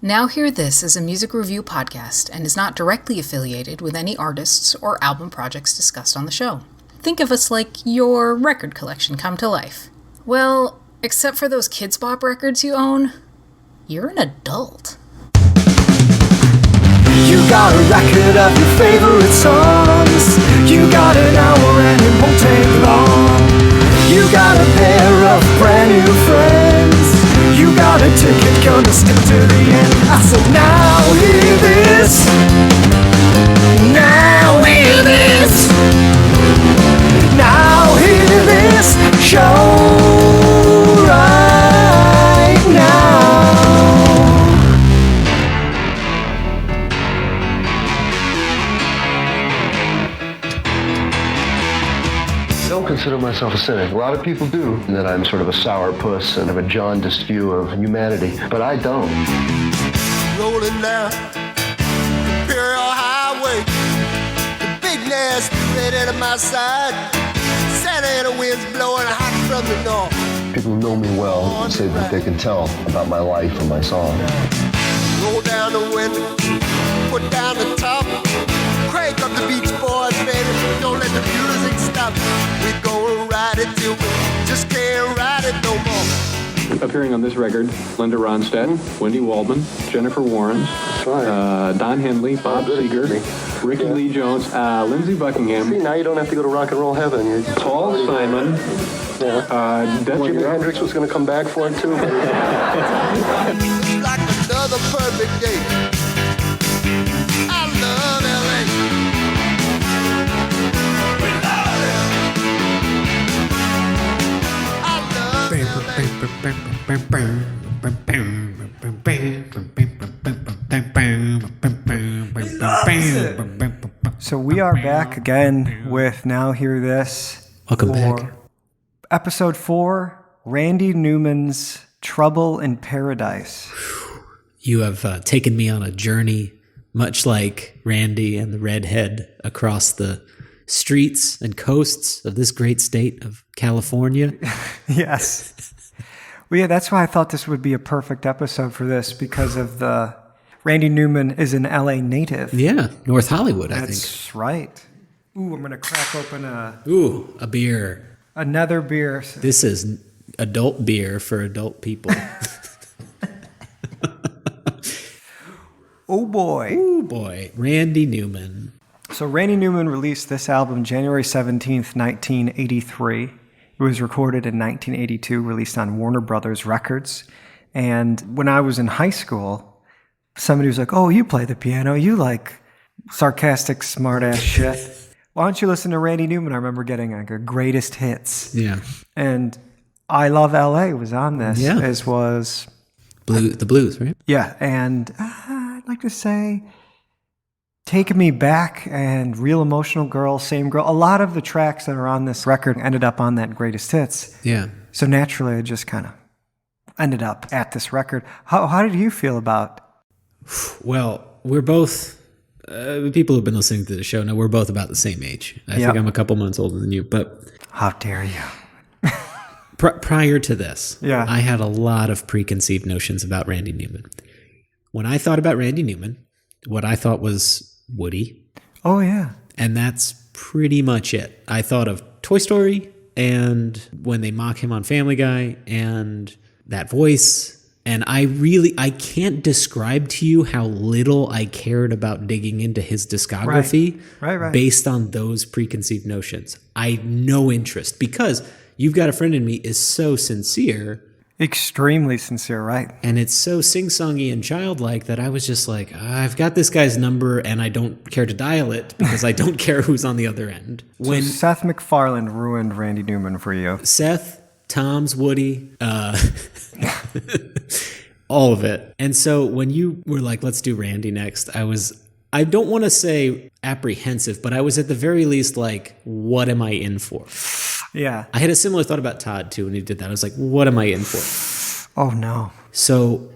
Now Hear This is a music review podcast and is not directly affiliated with any artists or album projects discussed on the show. Think of us like your record collection come to life. Well, except for those Kids Bop records you own, you're an adult. You got a record of your favorite songs. You got an hour and it won't take long. You got a pair of brand new friends. You got a ticket, gonna stick to the end. I said now hear this. Now hear this. Now hear this show right now. I don't consider myself a cynic. A lot of people do. That I'm sort of a sourpuss and have a jaundiced view of humanity, but I don't. Rolling down Imperial Highway, the big nasty red at my side. Santa Ana winds blowing hot from the north. People who know me well say that they can tell about my life and my song. Roll down the window, put down the top, crank up the Beach Boys, baby. Don't let the music stop. We gonna ride it till we just can't ride it no more. Appearing on this record, Linda Ronstadt, Wendy Waldman, Jennifer Warren, Don Henley, Bob Seger, Ricky Lee Jones, Lindsey Buckingham. See, now you don't have to go to rock and roll heaven. Paul Simon. Jimi Hendrix was going to come back for it too. It's like another perfect day. I love LA. We love it. So we are back again with Now Hear This. Welcome back. Episode 4, Randy Newman's Trouble in Paradise. You have taken me on a journey, much like Randy and the redhead, across the streets and coasts of this great state of California. Yes. Well, yeah, that's why I thought this would be a perfect episode for this, because of the... Randy Newman is an LA native. Yeah, North Hollywood, I think. That's right. Ooh, I'm going to crack open a beer. Another beer. This is adult beer for adult people. Oh, boy. Oh, boy. Randy Newman. So Randy Newman released this album January 17th, 1983. It was recorded in 1982, released on Warner Brothers Records. And when I was in high school, somebody was like, oh, you play the piano. You like sarcastic, smart-ass shit. Why don't you listen to Randy Newman? I remember getting like a greatest hits. Yeah. And I Love L.A. was on this, as was... The Blues, right? Yeah, and I'd like to say Take Me Back and Real Emotional Girl, Same Girl. A lot of the tracks that are on this record ended up on that greatest hits. Yeah. So naturally, I just kind of ended up at this record. How did you feel about... Well, we're both... people who've been listening to the show know we're both about the same age. I think I'm a couple months older than you, but... How dare you? Prior to this, Yeah. I had a lot of preconceived notions about Randy Newman. When I thought about Randy Newman, what I thought was Woody. Oh, yeah. And that's pretty much it. I thought of Toy Story and when they mock him on Family Guy and that voice. And I can't describe to you how little I cared about digging into his discography Right. based on those preconceived notions. I had no interest because You've Got a Friend in Me is so sincere. Extremely sincere, right? And it's so sing-songy and childlike that I was just like, I've got this guy's number and I don't care to dial it because I don't care who's on the other end. So Seth MacFarlane ruined Randy Newman for you. Seth, Tom's, Woody, all of it. And so when you were like, let's do Randy next, I don't want to say apprehensive, but I was at the very least like, what am I in for? Yeah. I had a similar thought about Todd too when he did that. I was like, what am I in for? Oh, no. So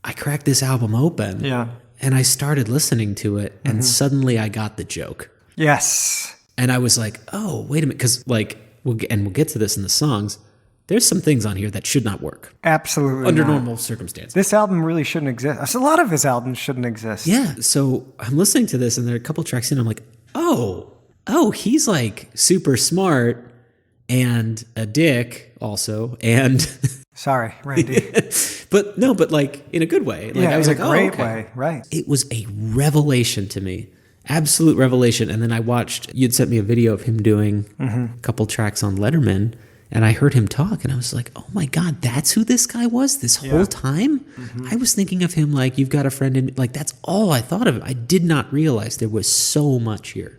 I cracked this album open. Yeah. And I started listening to it, and suddenly I got the joke. Yes. And I was like, oh, wait a minute, because like, we'll get to this in the songs. there's some things on here that should not work Absolutely under not. normal circumstances. This album really shouldn't exist. A lot of his albums shouldn't exist. Yeah. So I'm listening to this and there are a couple tracks in, I'm like, oh, he's like super smart and a dick also. And Sorry, Randy. but like in a good way. Like, Yeah, I was in like, a great okay. way, right. It was a revelation to me. Absolute revelation. And then I watched, you'd sent me a video of him doing a couple tracks on Letterman, and I heard him talk, and I was like, oh my God, that's who this guy was this whole time? I was thinking of him like, you've got a friend in, like, that's all I thought of him. I did not realize there was so much here.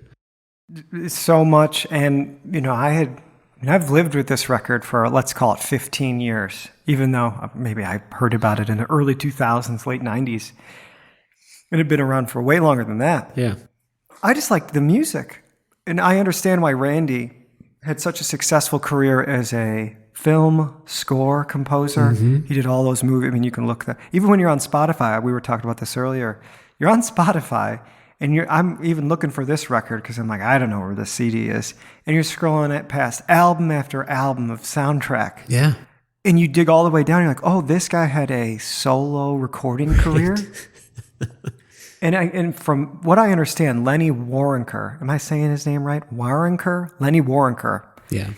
So much, and I've lived with this record for, let's call it 15 years, even though maybe I heard about it in the early 2000s, late 90s. It had been around for way longer than that. Yeah. I just liked the music. And I understand why Randy had such a successful career as a film score composer. He did all those movies. I mean, you can look that. Even when you're on Spotify, we were talking about this earlier. You're on Spotify, and I'm even looking for this record because I'm like, I don't know where the CD is. And you're scrolling it past album after album of soundtrack. Yeah. And you dig all the way down. You're like, oh, this guy had a solo recording career. And from what I understand, Lenny Waronker, am I saying his name right? Waronker? Lenny Waronker. Yeah.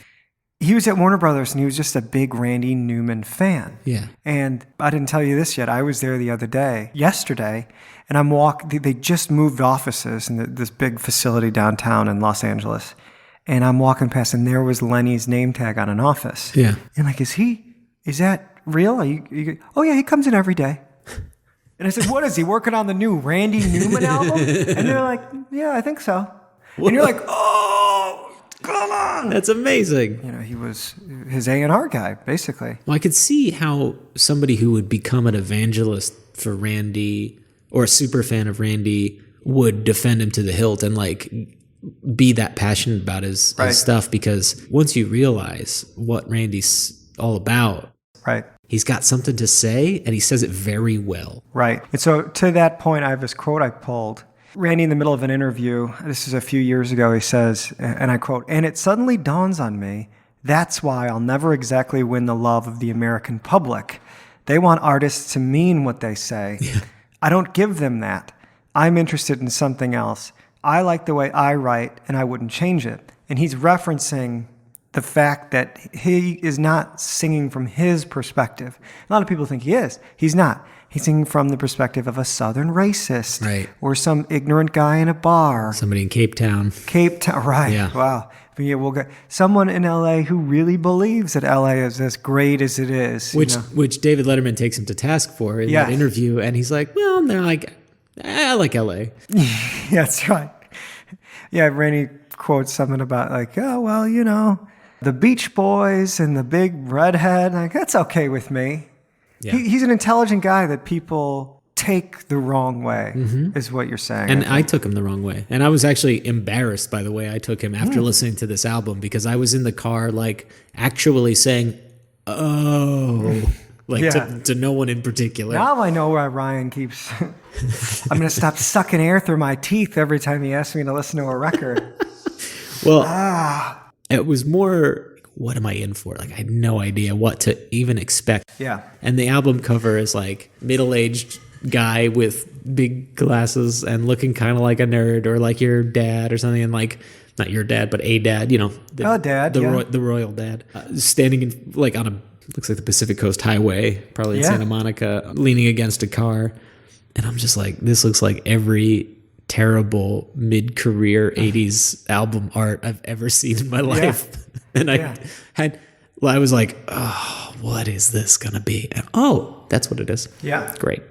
He was at Warner Brothers, and he was just a big Randy Newman fan. Yeah. And I didn't tell you this yet. I was there the other day, yesterday, and I'm walking. They just moved offices in this big facility downtown in Los Angeles. And I'm walking past, and there was Lenny's name tag on an office. Yeah. And I'm like, is that real? Oh, yeah, he comes in every day. And I said, what is he working on the new Randy Newman album? And they're like, yeah, I think so. And you're like, oh, come on. That's amazing. He was his A&R guy, basically. Well, I could see how somebody who would become an evangelist for Randy or a super fan of Randy would defend him to the hilt and like be that passionate about his stuff, because once you realize what Randy's all about, right, he's got something to say, and he says it very well. Right. And so to that point, I have this quote I pulled. Randy, in the middle of an interview, this is a few years ago, he says, and I quote, "And it suddenly dawns on me, that's why I'll never exactly win the love of the American public. They want artists to mean what they say. Yeah. I don't give them that. I'm interested in something else. I like the way I write, and I wouldn't change it." And he's referencing the fact that he is not singing from his perspective. A lot of people think he is. He's not. He's singing from the perspective of a Southern racist. Right. Or some ignorant guy in a bar. Somebody in Cape Town. Cape Town, right. Yeah. Wow. But yeah, we'll get someone in LA who really believes that LA is as great as it is. Which David Letterman takes him to task for in that interview. And he's like, well, and they're like, I like LA. Yeah, that's right. Yeah, Randy quotes something about like, oh, well, the Beach Boys and the big redhead, like, that's okay with me. Yeah. He's an intelligent guy that people take the wrong way, is what you're saying. And I took him the wrong way. And I was actually embarrassed by the way I took him after listening to this album, because I was in the car, like, actually saying, oh, like to no one in particular. Now I know why Ryan keeps... I'm going to stop sucking air through my teeth every time he asks me to listen to a record. Well... It was more, what am I in for? Like, I had no idea what to even expect. Yeah. And the album cover is like middle-aged guy with big glasses and looking kind of like a nerd, or like your dad or something. And like, not your dad, but a dad, the royal dad, standing in, like, on looks like the Pacific Coast Highway, probably in Santa Monica, leaning against a car. And I'm just like, this looks like every terrible mid-career 80s album art I've ever seen in my life. And I was like, oh, what is this going to be? And that's what it is. Yeah. Great.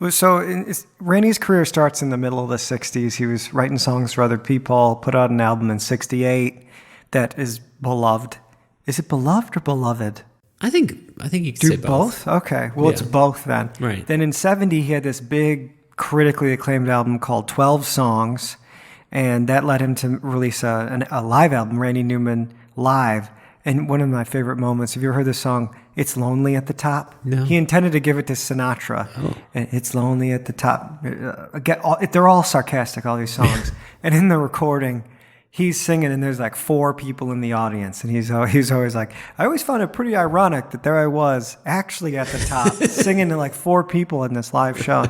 So Randy's career starts in the middle of the 60s. He was writing songs for other people, put out an album in 68 that is beloved. Is it beloved or beloved? I think you could say both. Okay. Well, it's both then. Right. Then in 70, he had this big critically acclaimed album called 12 Songs, and that led him to release a live album, Randy Newman Live. And one of my favorite moments, have you ever heard this song, It's Lonely at the Top? No. He intended to give it to Sinatra. Oh. And It's Lonely at the Top. They're all sarcastic, all these songs. And in the recording, he's singing and there's like 4 people in the audience, and he's always like, I always found it pretty ironic that there I was actually at the top singing to like 4 people in this live show.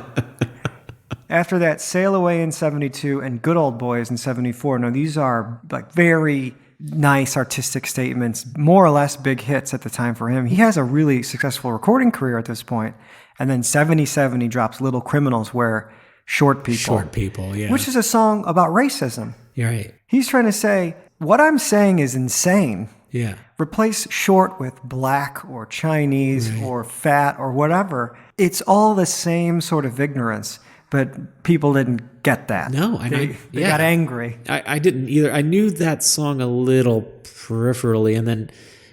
After that, Sail Away in 72 and Good Old Boys in 74. Now, these are like very nice artistic statements, more or less big hits at the time for him. He has a really successful recording career at this point. And then 77, he drops Little Criminals, where Short People, yeah. Which is a song about racism. You're right. He's trying to say, what I'm saying is insane. Yeah. Replace short with black or Chinese or fat or whatever. It's all the same sort of ignorance. But people didn't get that. No, they got angry. I didn't either. I knew that song a little peripherally, and then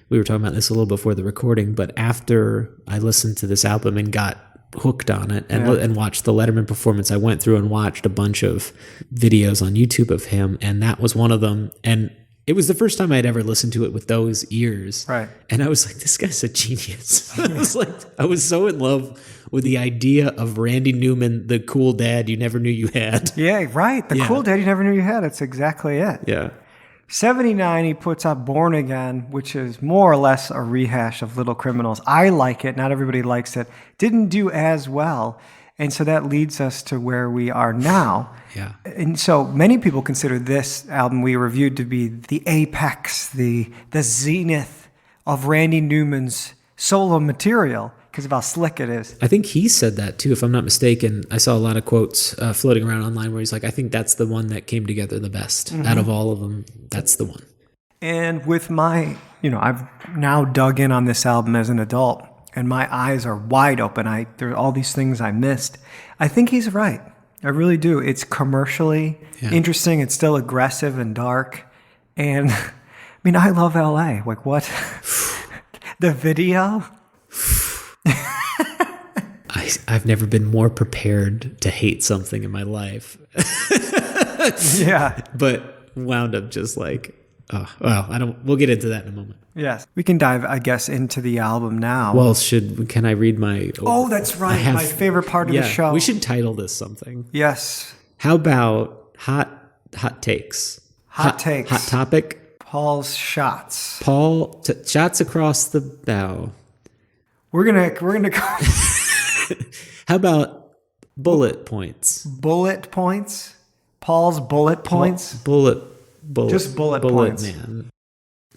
we were talking about this a little before the recording, but after I listened to this album and got hooked on it and watched the Letterman performance, I went through and watched a bunch of videos on YouTube of him, and that was one of them. And it was the first time I'd ever listened to it with those ears. Right. And I was like, this guy's a genius. I was so in love with the idea of Randy Newman, the cool dad you never knew you had. Yeah, right. The cool dad you never knew you had. That's exactly it. Yeah. 79, he puts out Born Again, which is more or less a rehash of Little Criminals. I like it. Not everybody likes it. Didn't do as well. And so that leads us to where we are now. Yeah. And so many people consider this album we reviewed to be the apex, the zenith of Randy Newman's solo material because of how slick it is. I think he said that too, if I'm not mistaken. I saw a lot of quotes floating around online where he's like, I think that's the one that came together the best. Out of all of them, that's the one. And with my, I've now dug in on this album as an adult, and my eyes are wide open. There are all these things I missed. I think he's right. I really do. It's commercially interesting. It's still aggressive and dark. And, I love L.A. Like, what? The video? I've never been more prepared to hate something in my life. Yeah. But wound up just like, we'll get into that in a moment. Yes. We can dive, I guess, into the album now. Well, can I read my... Oh, that's right. My favorite part of the show. We should title this something. Yes. How about hot takes? Hot takes. Hot topic. Paul's shots. Shots across the bow. We're gonna go. How about bullet points? Bullet points? Paul's bullet points? Bullet. Just bullet points. Man.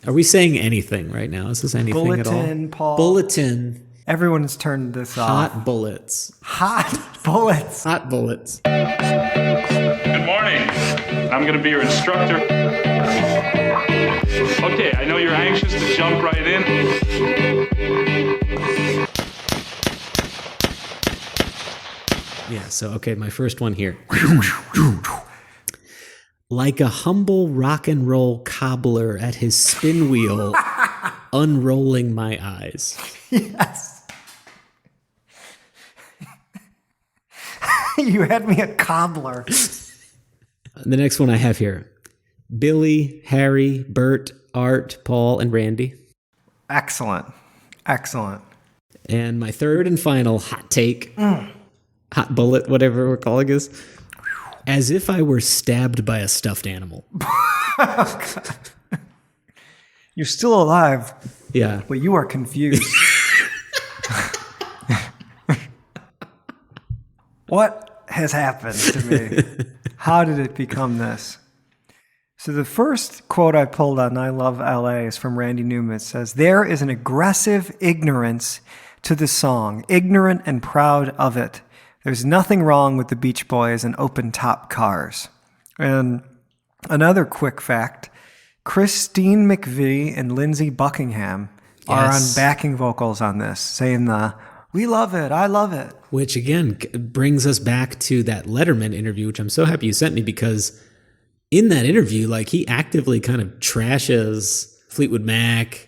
Are we saying anything right now? Is this anything Bulletin, at all? Paul. Bulletin. Everyone's turned this off. Hot bullets. Hot bullets. Hot bullets. Good morning. I'm going to be your instructor. Okay, I know you're anxious to jump right in. Yeah, so, okay, my first one here. Like a humble rock and roll cobbler at his spin wheel, unrolling my eyes. Yes. You had me a cobbler. The next one I have here. Billy, Harry, Bert, Art, Paul, and Randy. Excellent. And my third and final hot take, hot bullet, whatever we're calling this. As if I were stabbed by a stuffed animal. You're still alive. Yeah. But you are confused. What has happened to me? How did it become this? So the first quote I pulled on I Love LA is from Randy Newman. It says, "There is an aggressive ignorance to the song, ignorant and proud of it. There's nothing wrong with the Beach Boys and open-top cars." And another quick fact, Christine McVie and Lindsey Buckingham are on backing vocals on this, saying "We love it, I love it." Which, again, brings us back to that Letterman interview, which I'm so happy you sent me, because in that interview, like, he actively kind of trashes Fleetwood Mac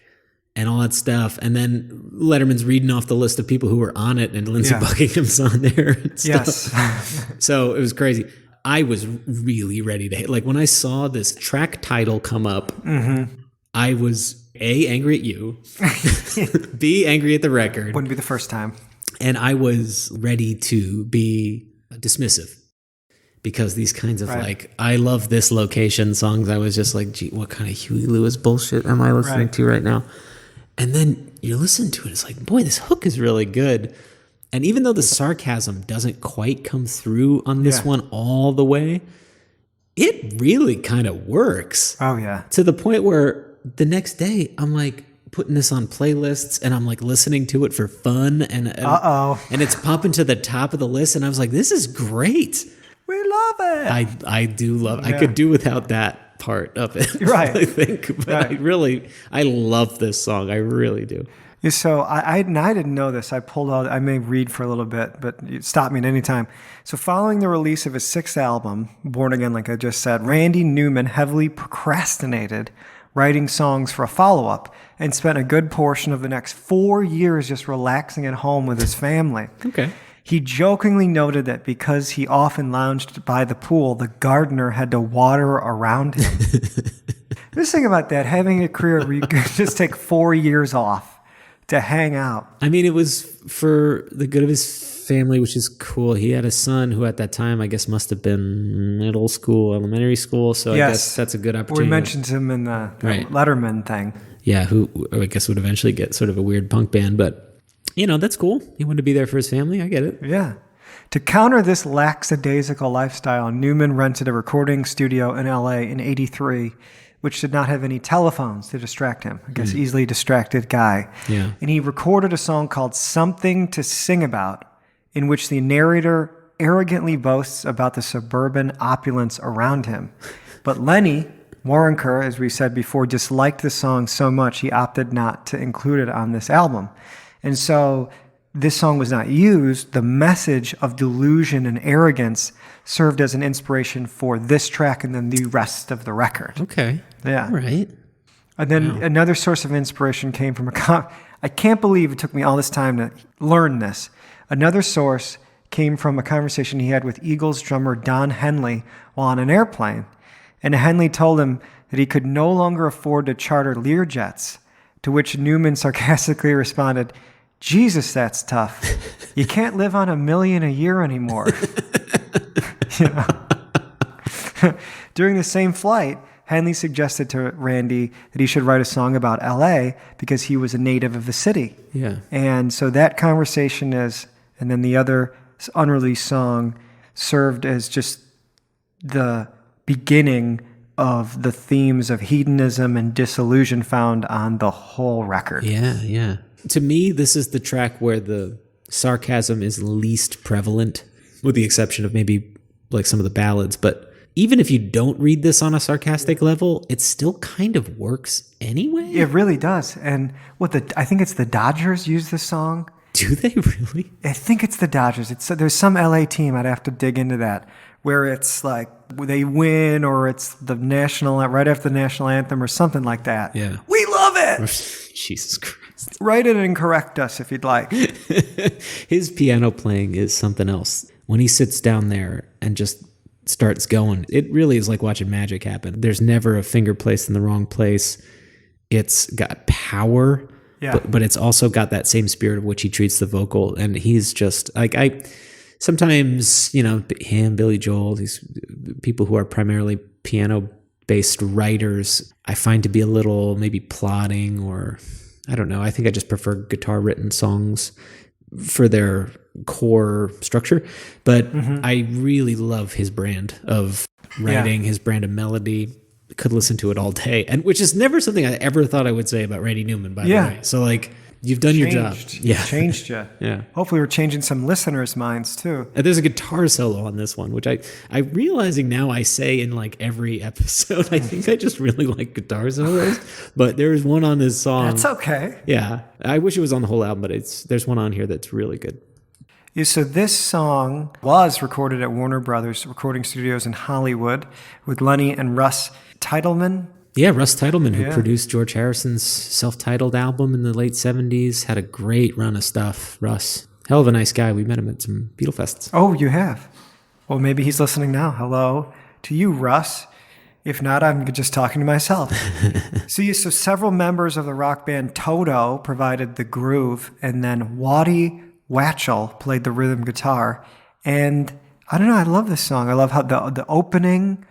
and all that stuff. And then Letterman's reading off the list of people who were on it, and Lindsey Buckingham's on there and stuff. Yes. So it was crazy. I was really ready to hate. Like, when I saw this track title come up, I was A, angry at you, B, angry at the record. Wouldn't be the first time. And I was ready to be dismissive. because these kinds of like, I love this location songs, I was just like, gee, what kind of Huey Lewis bullshit am I listening to right now? And then you listen to it, it's like, boy, this hook is really good. And even though the sarcasm doesn't quite come through on this one all the way, it really kind of works. Oh, yeah. To the point where the next day I'm like putting this on playlists and I'm like listening to it for fun. And it's popping to the top of the list. And I was like, this is great. We love it. I do love it. I could do without that part of it. Right. I think. But I love this song. I really do. Yeah, so I didn't know this. I pulled out, I may read for a little bit, but you stop me at any time. So following the release of his sixth album, Born Again, like I just said, Randy Newman heavily procrastinated writing songs for a follow-up and spent a good portion of the next 4 years just relaxing at home with his family. Okay. He jokingly noted that because he often lounged by the pool, the gardener had to water around him. This thing about that, having a career where you could just take 4 years off to hang out. I mean, it was for the good of his family, which is cool. He had a son who at that time, I guess, must have been middle school, elementary school. So I guess that's a good opportunity. We mentioned him in the Letterman thing. Yeah, who I guess would eventually get sort of a weird punk band. But, you know, that's cool. He wanted to be there for his family. I get it. Yeah. To counter this lackadaisical lifestyle, Newman rented a recording studio in L.A. in '83, which did not have any telephones to distract him. I guess easily distracted guy. Yeah. And he recorded a song called Something to Sing About, in which the narrator arrogantly boasts about the suburban opulence around him. But Lenny Waronker, as we said before, disliked the song so much he opted not to include it on this album. And so this song was not used. The message of delusion and arrogance served as an inspiration for this track and then the rest of the record. Okay. Yeah. All right. And then another source of inspiration came from I can't believe it took me all this time to learn this. Another source came from a conversation he had with Eagles drummer Don Henley while on an airplane. And Henley told him that he could no longer afford to charter Learjets, to which Newman sarcastically responded, Jesus, that's tough. You can't live on $1 million a year anymore. During the same flight, Henley suggested to Randy that he should write a song about L.A. because he was a native of the city. Yeah. And so that conversation and then the other unreleased song served as just the beginning of the themes of hedonism and disillusion found on the whole record. Yeah, yeah. To me, this is the track where the sarcasm is least prevalent, with the exception of maybe like some of the ballads. But even if you don't read this on a sarcastic level, it still kind of works anyway. It really does. And I think it's the Dodgers use this song. Do they really? I think it's the Dodgers. There's some LA team, I'd have to dig into that, where it's like they win or it's the right after the national anthem or something like that. Yeah. We love it. Jesus Christ. Write it and correct us if you'd like. His piano playing is something else. When he sits down there and just starts going, it really is like watching magic happen. There's never a finger placed in the wrong place. It's got power, but it's also got that same spirit of which he treats the vocal. And he's just like, sometimes, him, Billy Joel, these people who are primarily piano-based writers, I find to be a little maybe plodding, or I don't know. I think I just prefer guitar-written songs for their core structure. But I really love his brand of writing, his brand of melody. Could listen to it all day, and which is never something I ever thought I would say about Randy Newman, by the way. So like, you've done your job. Changed you. Yeah. Hopefully we're changing some listeners' minds too. And there's a guitar solo on this one, which I'm realizing now I say in like every episode. I think I just really like guitar solos, but there's one on this song. That's okay. Yeah. I wish it was on the whole album, but there's one on here that's really good. Yeah, so this song was recorded at Warner Brothers recording studios in Hollywood with Lenny and Russ Titelman. Yeah, Russ Titelman, who produced George Harrison's self-titled album in the late 70s, had a great run of stuff. Russ, hell of a nice guy. We met him at some Beatle Fests. Oh, you have? Well, maybe he's listening now. Hello to you, Russ. If not, I'm just talking to myself. So several members of the rock band Toto provided the groove, and then Waddy Watchell played the rhythm guitar. And I don't know. I love this song. I love how the opening,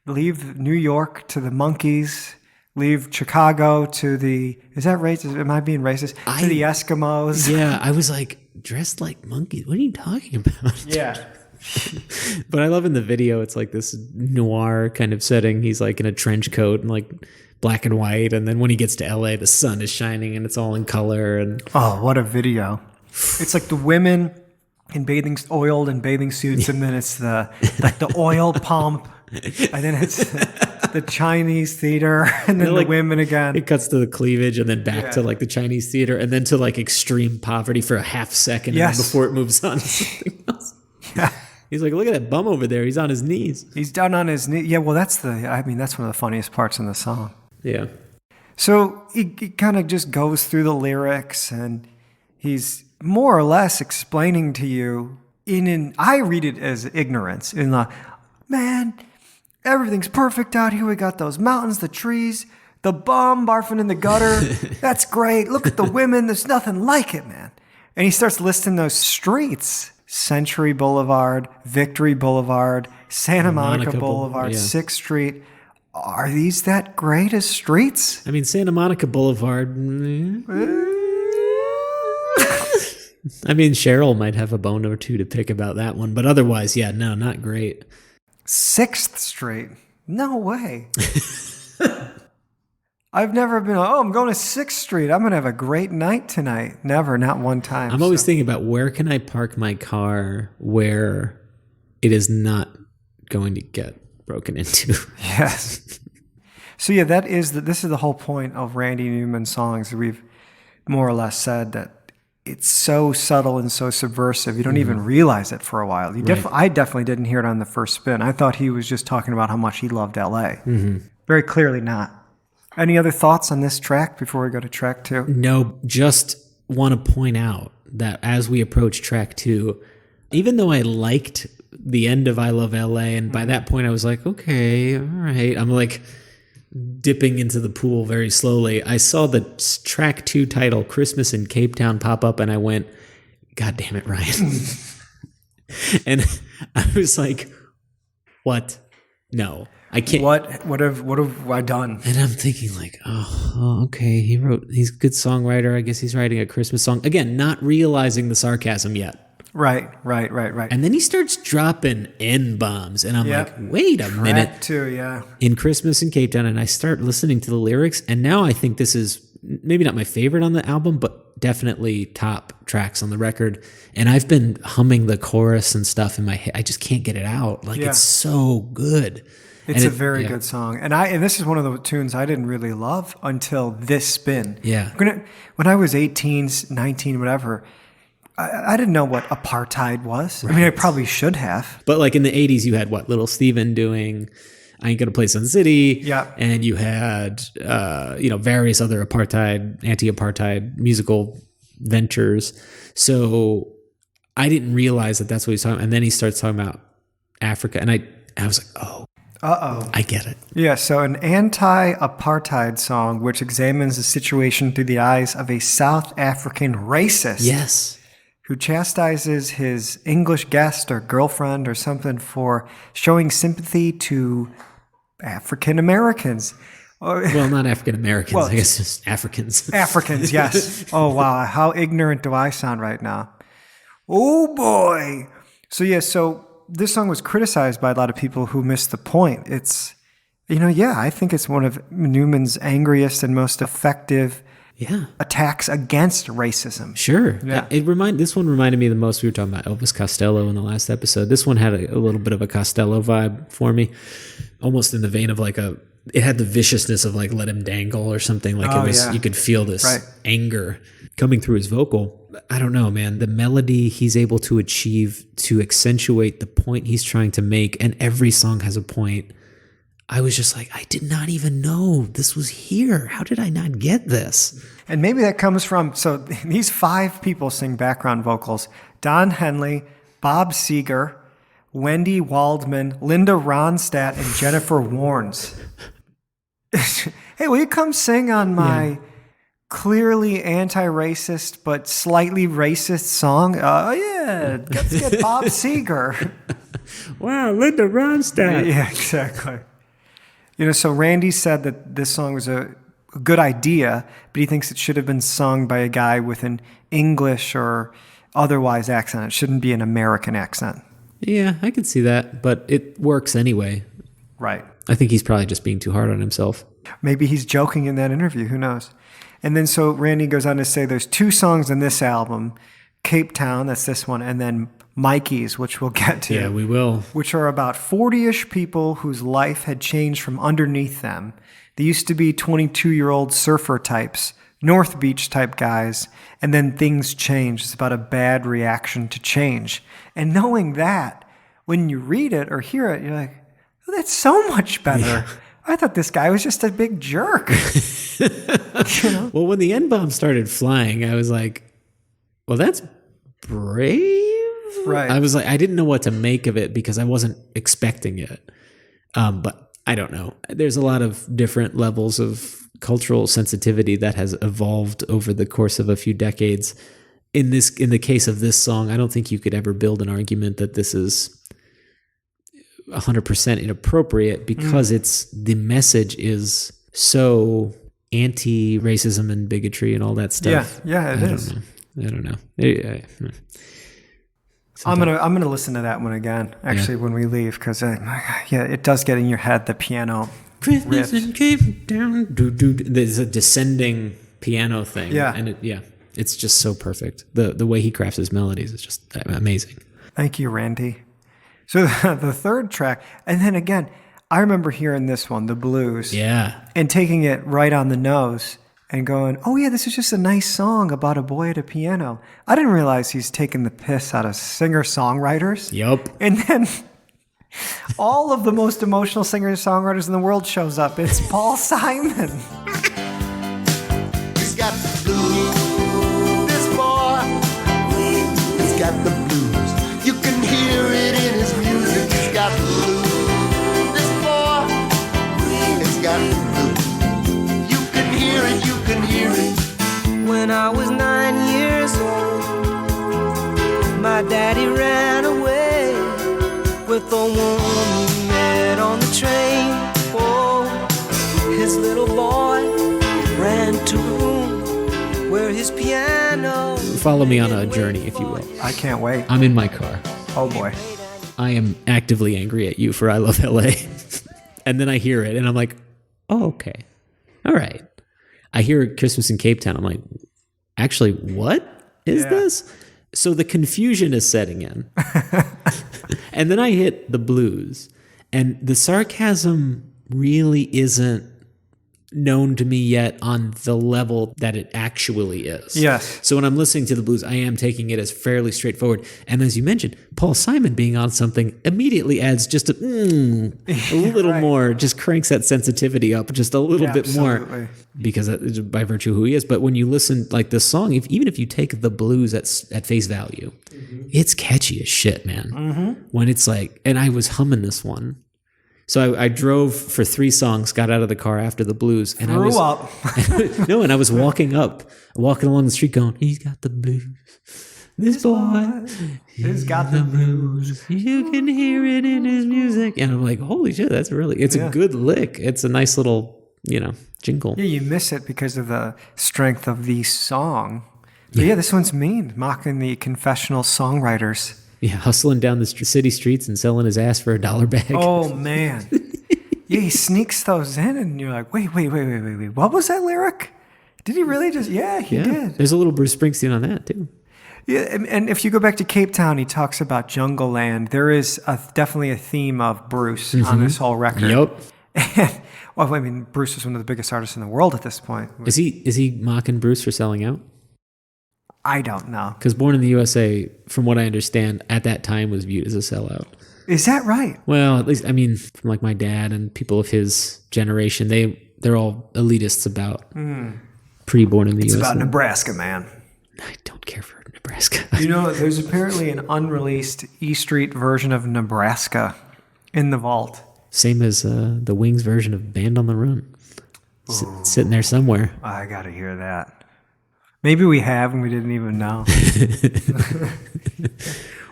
leave New York to the Monkees, leave Chicago to the, is that racist? Am I being racist? To the Eskimos. Yeah, I was like, dressed like monkeys. What are you talking about? Yeah. But I love in the video, it's like this noir kind of setting. He's like in a trench coat and like black and white. And then when he gets to LA, the sun is shining and it's all in color. And oh, what a video. It's like the women in oiled in bathing suits, and then it's the oil pump, and then it's the Chinese theater, and then the women again. It cuts to the cleavage and then back to like the Chinese theater and then to like extreme poverty for a half second and then before it moves on to something else. Yeah. He's like, look at that bum over there. He's on his knees. He's down on his knees. Yeah, well, that's one of the funniest parts in the song. Yeah. So he kind of just goes through the lyrics, and he's more or less explaining to you I read it as ignorance, in the, man, everything's perfect out here. We got those mountains, the trees, the bum barfing in the gutter. That's great. Look at the women. There's nothing like it, man. And he starts listing those streets. Century Boulevard, Victory Boulevard, Santa Monica Boulevard, 6th Street. Are these that great as streets? I mean, Santa Monica Boulevard. I mean, Cheryl might have a bone or two to pick about that one, but otherwise, yeah, no, not great. 6th Street? No way. I've never been, I'm going to 6th Street. I'm going to have a great night tonight. Never, not one time. I'm always thinking about where can I park my car where it is not going to get broken into. Yes. So yeah, this is the whole point of Randy Newman songs. We've more or less said that it's so subtle and so subversive. You don't even realize it for a while. I definitely didn't hear it on the first spin. I thought he was just talking about how much he loved LA. Mm-hmm. Very clearly not. Any other thoughts on this track before we go to track 2? No, just want to point out that as we approach track 2, even though I liked the end of I Love LA, and by that point I was like, okay, all right. I'm like dipping into the pool very slowly. I saw the track 2 title, Christmas in Cape Town, pop up, and I went, God damn it, Ryan. And I was like, what? No. I can't. What have I done? And I'm thinking like, okay. He's a good songwriter. I guess he's writing a Christmas song. Again, not realizing the sarcasm yet. Right. And then he starts dropping N-bombs. And I'm like, wait a minute. Track 2, yeah. In Christmas in Cape Town. And I start listening to the lyrics. And now I think this is maybe not my favorite on the album, but definitely top tracks on the record. And I've been humming the chorus and stuff in my head. I just can't get it out. Like, it's so good. It's a very good song. And this is one of the tunes I didn't really love until this spin. Yeah. When I was 18, 19, whatever, I didn't know what apartheid was. Right. I mean, I probably should have. But like in the 80s, you had Little Steven doing I Ain't Gonna Play Sun City. Yeah. And you had, various other anti-apartheid musical ventures. So I didn't realize that that's what he's talking about. And then he starts talking about Africa. And I was like, oh. Uh-oh. I get it. Yeah, so an anti-apartheid song which examines the situation through the eyes of a South African racist. Yes. Who chastises his English guest or girlfriend or something for showing sympathy to African Americans. Well, not African Americans. I guess just Africans. Africans, yes. Oh, wow. How ignorant do I sound right now? Oh, boy. So this song was criticized by a lot of people who missed the point. It's, I think it's one of Newman's angriest and most effective attacks against racism. Sure. Yeah. This one reminded me the most. We were talking about Elvis Costello in the last episode. This one had a little bit of a Costello vibe for me, almost in the vein of it had the viciousness of Let Him Dangle or something. You could feel this anger coming through his vocal. I don't know, man. The melody he's able to achieve to accentuate the point he's trying to make, and every song has a point. I was just like, I did not even know this was here. How did I not get this? And maybe that comes from, so these 5 people sing background vocals. Don Henley, Bob Seger, Wendy Waldman, Linda Ronstadt, and Jennifer Warnes. Hey, will you come sing on my clearly anti-racist but slightly racist song? Let's get Bob Seger. Wow, Linda Ronstadt. Yeah, exactly. So Randy said that this song was a good idea, but he thinks it should have been sung by a guy with an English or otherwise accent. It shouldn't be an American accent. Yeah, I can see that, but it works anyway. Right. I think he's probably just being too hard on himself. Maybe he's joking in that interview. Who knows? And then so Randy goes on to say there's 2 songs in this album, Cape Town, that's this one, and then Mikey's, which we'll get to. Yeah, we will. Which are about 40-ish people whose life had changed from underneath them. They used to be 22-year-old surfer types, North Beach type guys, and then things changed. It's about a bad reaction to change. And knowing that, when you read it or hear it, you're like, oh, that's so much better. Yeah. I thought this guy was just a big jerk. Well, when the N-bomb started flying, I was like, well, that's brave. Right. I was like, I didn't know what to make of it because I wasn't expecting it. But I don't know. There's a lot of different levels of cultural sensitivity that has evolved over the course of a few decades. In the case of this song, I don't think you could ever build an argument that this is 100% inappropriate because the message is so anti-racism and bigotry and all that stuff. Yeah, it is. I don't know. I'm gonna listen to that one again. Actually, when we leave, because it does get in your head. The piano. Christmas in Cape Town. There's a descending piano thing. Yeah, and it's just so perfect. The way he crafts his melodies is just amazing. Thank you, Randy. So the third track, and then again, I remember hearing this one, the blues. Yeah, and taking it right on the nose. And going, oh yeah, this is just a nice song about a boy at a piano. I didn't realize he's taking the piss out of singer-songwriters. Yup. And then all of the most emotional singer-songwriters in the world shows up. It's Paul Simon. He's got the blues, this boy. He's got the blues. You can hear it in his music. He's got the blues, this boy. He's got the blues. You can hear it. When I was 9 years old, my daddy ran away with a woman he met on the train. Oh, his little boy ran to a room where his piano. Follow me on a journey, if you will. I can't wait. I'm in my car. Oh boy. I am actively angry at you for I Love LA. And then I hear it and I'm like, oh, okay. All right. I hear Christmas in Cape Town. I'm like, actually, what is this? So the confusion is setting in. And then I hit the blues. And the sarcasm really isn't known to me yet on the level that it actually is. Yes. So when I'm listening to the blues, I am taking it as fairly straightforward. And as you mentioned, Paul Simon being on something immediately adds just a little more, just cranks that sensitivity up just a little bit more because by virtue of who he is. But when you listen, like this song, even if you take the blues at face value, it's catchy as shit, man. Mm-hmm. When it's like, and I was humming this one. So I drove for 3 songs, got out of the car after the blues. And Threw up. No, and I was walking along the street going, he's got the blues. This boy, he's got the blues. You can hear it in his music. And I'm like, holy shit, it's a good lick. It's a nice little, jingle. Yeah, you miss it because of the strength of the song. But yeah, this one's mean, mocking the confessional songwriters. Yeah, hustling down the city streets and selling his ass for $1 bag. Oh, man. Yeah, he sneaks those in, and you're like, wait. What was that lyric? Did he really just... Yeah, he did. There's a little Bruce Springsteen on that, too. Yeah, and if you go back to Cape Town, he talks about Jungle Land. There is definitely a theme of Bruce on this whole record. Yep. And, well, I mean, Bruce is one of the biggest artists in the world at this point. Is he mocking Bruce for selling out? I don't know. Because Born in the USA, from what I understand, at that time was viewed as a sellout. Is that right? Well, at least, from like my dad and people of his generation, they're all elitists about pre-Born in the USA. It's about Nebraska, man. I don't care for Nebraska. There's apparently an unreleased E Street version of Nebraska in the vault. Same as the Wings version of Band on the Run. Sitting there somewhere. I got to hear that. Maybe we have and we didn't even know.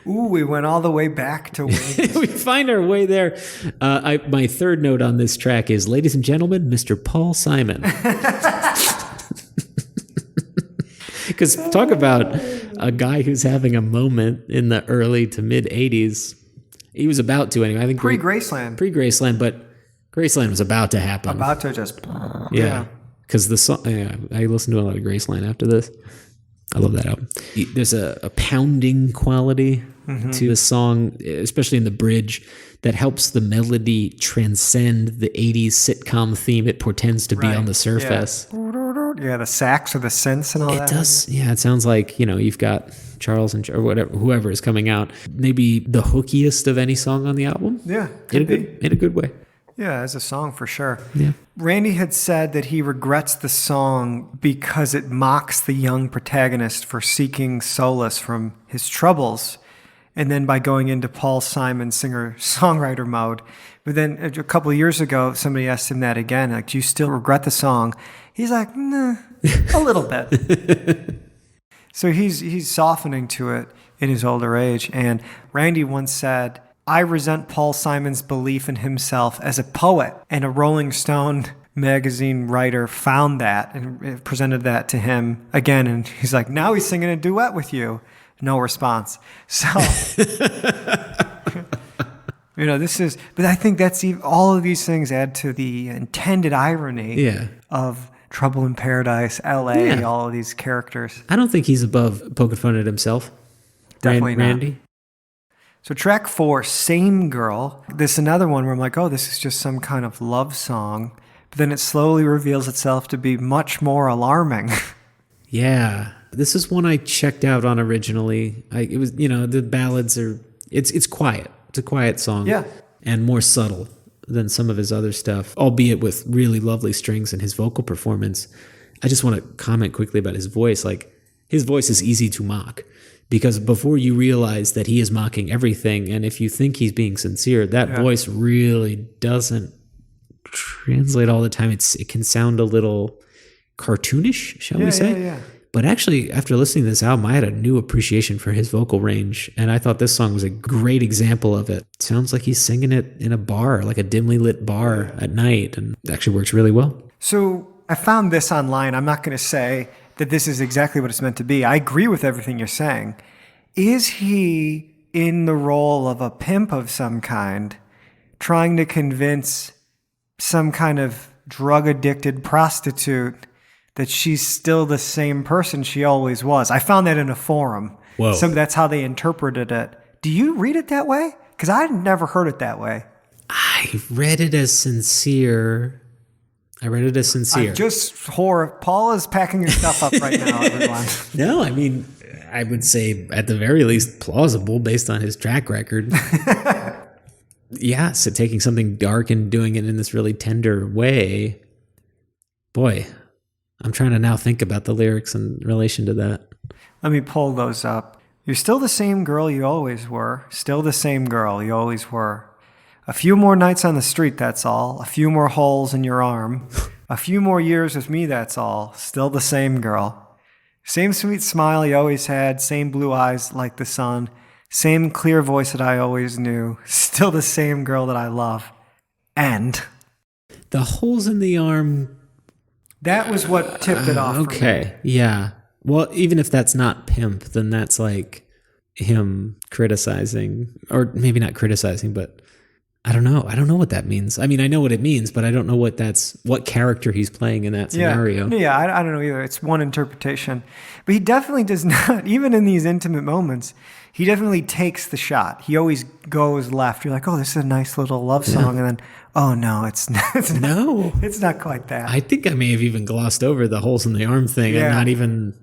Ooh, we went all the way back to Wings. We find our way there. My third note on this track is, ladies and gentlemen, Mr. Paul Simon. Because talk about a guy who's having a moment in the early to mid 80s. He was about to anyway. I think Pre-Graceland. Pre-Graceland, but Graceland was about to happen. About to just... Yeah. Because the song, I listened to a lot of Graceland after this. I love that album. There's a pounding quality to the song, especially in the bridge, that helps the melody transcend the 80s sitcom theme it portends to be on the surface. Yeah, the sax or the synths and all that. It does. Yeah, it sounds like, you've got Charles and or whatever, whoever is coming out. Maybe the hookiest of any song on the album. Yeah, in a good way. Yeah, as a song for sure. Yeah. Randy had said that he regrets the song because it mocks the young protagonist for seeking solace from his troubles, and then by going into Paul Simon singer-songwriter mode. But then a couple of years ago, somebody asked him that again, like, do you still regret the song? He's like, nah, a little bit. So he's softening to it in his older age. And Randy once said, I resent Paul Simon's belief in himself as a poet. And a Rolling Stone magazine writer found that and presented that to him again. And he's like, now he's singing a duet with you. No response. So, but I think all of these things add to the intended irony of Trouble in Paradise, L.A., all of these characters. I don't think he's above poking fun at himself. Definitely Randy. not. So track 4, Same Girl. This is another one where I'm like, oh, this is just some kind of love song. But then it slowly reveals itself to be much more alarming. Yeah. This is one I checked out on originally. It was, the ballads are, it's quiet. It's a quiet song. Yeah. And more subtle than some of his other stuff, albeit with really lovely strings and his vocal performance. I just want to comment quickly about his voice. Like, his voice is easy to mock. Because before you realize that he is mocking everything, and if you think he's being sincere, that voice really doesn't translate all the time. It can sound a little cartoonish, shall we say? Yeah. But actually, after listening to this album, I had a new appreciation for his vocal range, and I thought this song was a great example of it. Sounds like he's singing it in a bar, like a dimly lit bar at night, and it actually works really well. So I found this online. I'm not going to say that this is exactly what it's meant to be. I agree with everything you're saying. Is he in the role of a pimp of some kind, trying to convince some kind of drug-addicted prostitute that she's still the same person she always was? I found that in a forum. Whoa. So that's how they interpreted it. Do you read it that way? Because I'd never heard it that way. I read it as sincere. Paul is packing his stuff up right now, everyone. No, I mean, I would say at the very least plausible based on his track record. Yeah, so taking something dark and doing it in this really tender way. Boy, I'm trying to now think about the lyrics in relation to that. Let me pull those up. You're still the same girl you always were. Still the same girl you always were. A few more nights on the street, that's all. A few more holes in your arm. A few more years with me, that's all. Still the same girl. Same sweet smile you always had. Same blue eyes like the sun. Same clear voice that I always knew. Still the same girl that I love. And the holes in the arm. That was what tipped it off. Okay, yeah. Well, even if that's not pimp, then that's like him criticizing, or maybe not criticizing, but I don't know. I don't know what that means. I mean, I know what it means, but I don't know what character he's playing in that scenario. Yeah, I don't know either. It's one interpretation. But he definitely does not, even in these intimate moments, he definitely takes the shot. He always goes left. You're like, oh, this is a nice little love song. And then, oh, no, it's not quite that. I think I may have even glossed over the holes in the arm thing and not even...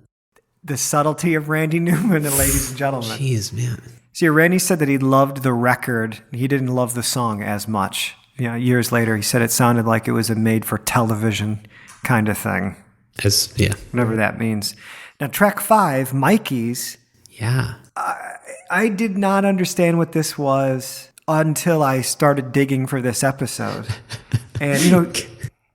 The subtlety of Randy Newman, ladies and gentlemen. Jeez, man. See, Randy said that he loved the record. He didn't love the song as much. Years later, he said it sounded like it was a made-for-television kind of thing. Whatever that means. Now, track 5, Mikey's. Yeah. I did not understand what this was until I started digging for this episode. And,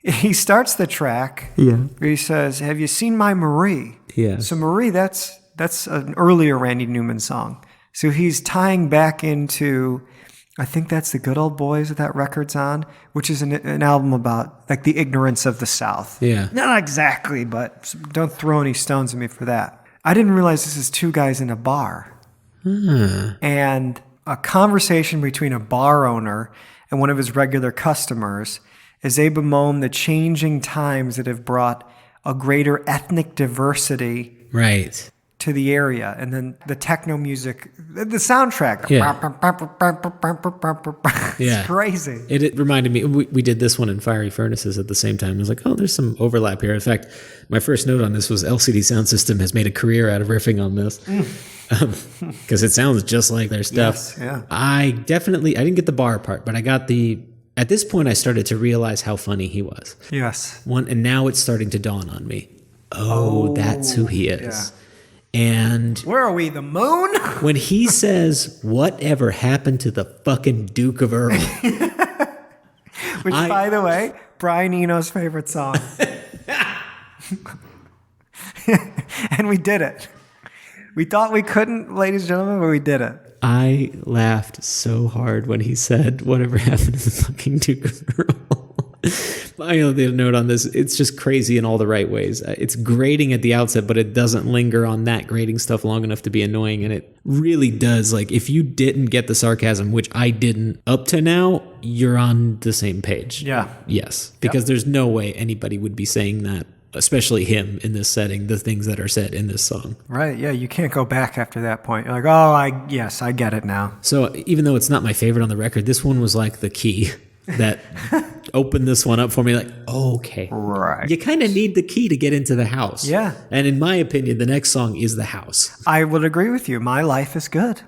he starts the track. Yeah. Where he says, have you seen my Marie? Yeah. So Marie, that's an earlier Randy Newman song. So he's tying back into, I think that's the Good Old Boys that record's on, which is an album about like the ignorance of the South. Yeah. Not exactly, but don't throw any stones at me for that. I didn't realize this is two guys in a bar. And a conversation between a bar owner and one of his regular customers as they bemoan the changing times that have brought a greater ethnic diversity Right. to the area. And then the techno music, the soundtrack. Yeah. It's Yeah. crazy. It reminded me, we did this one in Fiery Furnaces at the same time. I was like, oh, there's some overlap here. In fact, my first note on this was LCD Sound System has made a career out of riffing on this. Because it sounds just like their stuff. Yes, yeah. I didn't get the bar part, but I got at this point I started to realize how funny he was. Yes. And now it's starting to dawn on me. Oh, that's who he is. Yeah. And Where are we, the moon? when he says, whatever happened to the fucking Duke of Earl? Which, by the way, Brian Eno's favorite song. And we did it. We thought we couldn't, ladies and gentlemen, but we did it. I laughed so hard when he said, whatever happened to the fucking Duke of Earl? I only did a note on this. It's just crazy in all the right ways. It's grating at the outset, but it doesn't linger on that grating stuff long enough to be annoying. And it really does. Like, if you didn't get the sarcasm, which I didn't up to now, you're on the same page. Yeah. Yes. Because there's no way anybody would be saying that, especially him in this setting, the things that are said in this song. Right, yeah, you can't go back after that point. You're like, oh, I get it now. So even though it's not my favorite on the record, this one was like the key that opened this one up for me. Like, okay. Right. You kind of need the key to get into the house. Yeah. And in my opinion, the next song is the house. I would agree with you. My Life is Good.